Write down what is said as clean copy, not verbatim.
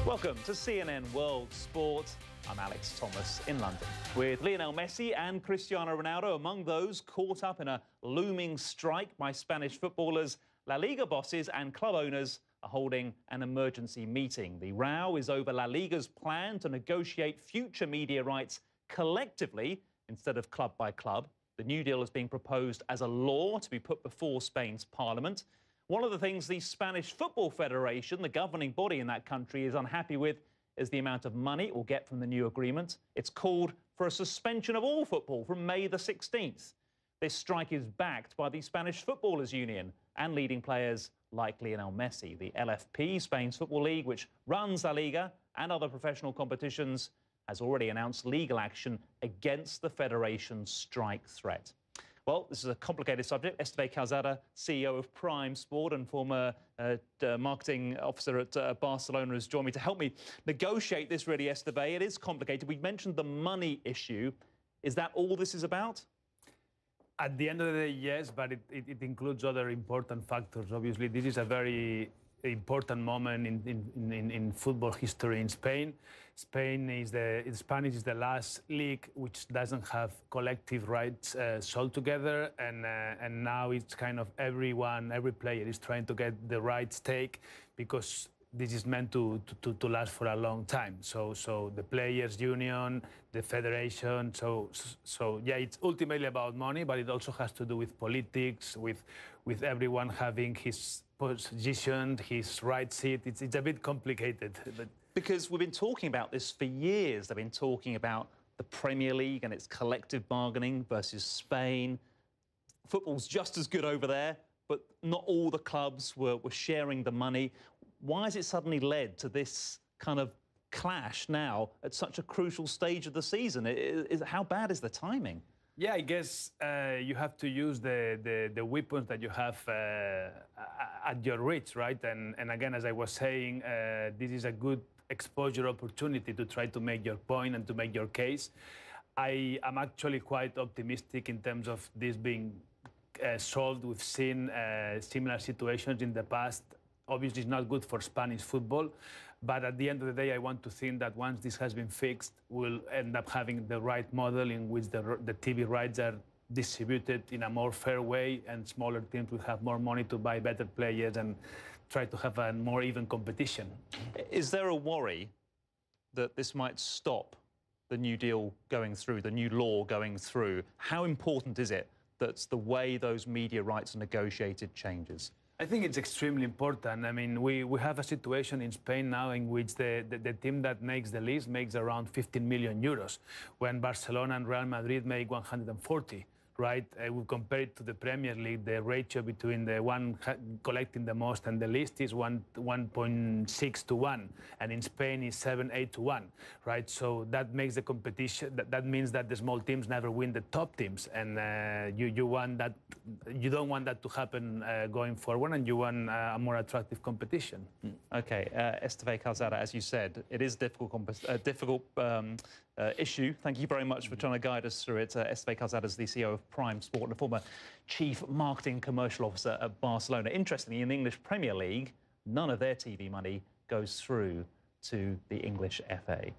Welcome to CNN World Sport. I'm Alex Thomas in London. With Lionel Messi and Cristiano Ronaldo among those caught up in a looming strike by Spanish footballers, La Liga bosses and club owners are holding an emergency meeting. The row is over La Liga's plan to negotiate future media rights collectively instead of club by club. The new deal is being proposed as a law to be put before Spain's parliament. One of the things the Spanish Football Federation, the governing body in that country, is unhappy with is the amount of money it will get from the new agreement. It's called for a suspension of all football from May the 16th. This strike is backed by the Spanish Footballers Union and leading players like Lionel Messi. The LFP, Spain's football league, which runs La Liga and other professional competitions, has already announced legal action against the federation's strike threat. Well, this is a complicated subject. Esteve Calzada, CEO of Prime Sport and former marketing officer at Barcelona, has joined me to help me negotiate this, really, Esteve. It is complicated. We mentioned the money issue. Is that all this is about? At the end of the day, yes, but it includes other important factors. Obviously, this is a very important moment in football history in Spain. Spanish is the last league which doesn't have collective rights sold together, and now it's kind of every player is trying to get the right stake because this is meant to last for a long time. So the players' union, the federation. So yeah, it's ultimately about money, but it also has to do with politics, with everyone having his position, his right seat. It's a bit complicated. But because we've been talking about this for years. They've been talking about the Premier League and its collective bargaining versus Spain. Football's just as good over there, but not all the clubs were sharing the money. Why has it suddenly led to this kind of clash now at such a crucial stage of the season? How bad is the timing? Yeah, I guess you have to use the weapons that you have at your reach, right? And again, as I was saying, this is a good exposure opportunity to try to make your point and to make your case. I am actually quite optimistic in terms of this being solved. We've seen similar situations in the past. Obviously, it's not good for Spanish football, but at the end of the day, I want to think that once this has been fixed, we'll end up having the right model in which the TV rights are distributed in a more fair way, and smaller teams will have more money to buy better players and try to have a more even competition. Is there a worry that this might stop the new deal going through, the new law going through? How important is it that the way those media rights are negotiated changes? I think it's extremely important. I mean, we have a situation in Spain now in which the team that makes the list makes around 15 million euros, when Barcelona and Real Madrid make 140. Right? We compare it to the Premier League. The ratio between the one collecting the most and the least is 1.6 to 1, and in Spain is 7-8 to 1. Right? So that makes the competition. That means that the small teams never win the top teams, and you want that. You don't want that to happen going forward, and you want a more attractive competition. Okay, Esteve Calzada, as you said, it is a difficult issue. Thank you very much for trying to guide us through it. Esteve Calzada is the CEO of Prime Sport and a former Chief Marketing Commercial Officer at Barcelona. Interestingly, in the English Premier League, none of their TV money goes through to the English FA.